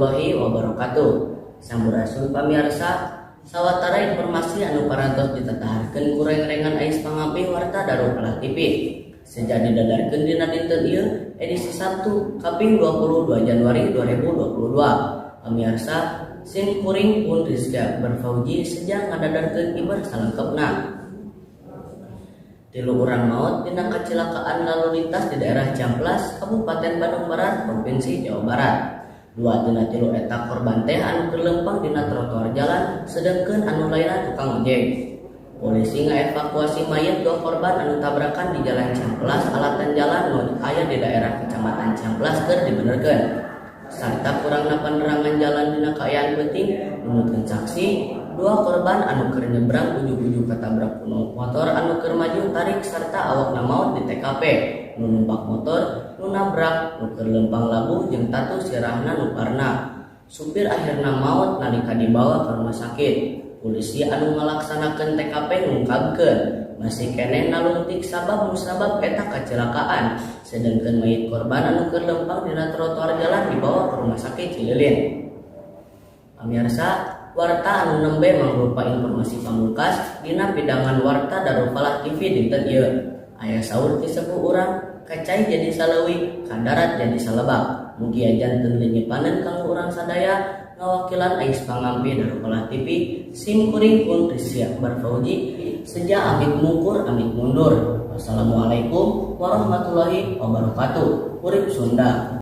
warahmatullahi wabarakatuh. Sampurasun pamirsa, sawatara informasi anu parantos ditataharkeun ku reng-rengan ais pangampi warta Darukalah TV. Sejak didadarkeun dina dinten ieu edisi Sabtu kaping 22 Januari 2022. Pamirsa, sim kuring pun Rizky Akbar Fauji sejak ngadadarkeun ibar salengkepna. 3 urang maut dina kecelakaan lalu lintas di daerah Ciamplas, Kabupaten Bandung Barat, Provinsi Jawa Barat. 2 tina 3 eta korban teh anu kelempang dina trotoar jalan, sedengkeun anu lainna tukang ojek. Polisi ngaevakuasi mayat 2 korban anu tabrakan di Jalan Ciamplas, alatan jalan nu aya di daerah Kecamatan Ciamplas keur dibenerkeun. Sarta kurangna panerangan jalan dina kaayaan penting nunutkeun saksi 2 korban anu keur nyebrang ujug-ujug katabrak kuno motor anu keur maju tarik sarta awakna maut di TKP. Nu numpak motor nu nabrak nu keur lempang labuh jeung tatu sirahna nu parna. Supir akhirna maut nalika dibawa ke rumah sakit. Polisi anu ngalaksanakeun TKP ngungkapkeun masih keneh nalungtik sabab musabab eta kecelakaan, sedengkeun mayit korban anu keur lempang dina trotoar jalan dibawa ke rumah sakit Cililin. Pamirsa, warta anu nembe mangrupa informasi pamungkas dina pidangan warta Darukalah TV dinten ieu. Aya saur ti sepuh urang, kacai jadi saleuwih, kadarat jadi salebak. Mugi janten lenyepaneun kanggo urang sadaya ngawakilan ais pangampi Darukalah TV. Sim kuring pun Rizky Akbar Fauji. Sejak amit mungkur amit mundur. Wassalamualaikum warahmatullahi wabarakatuh. Urip Sunda.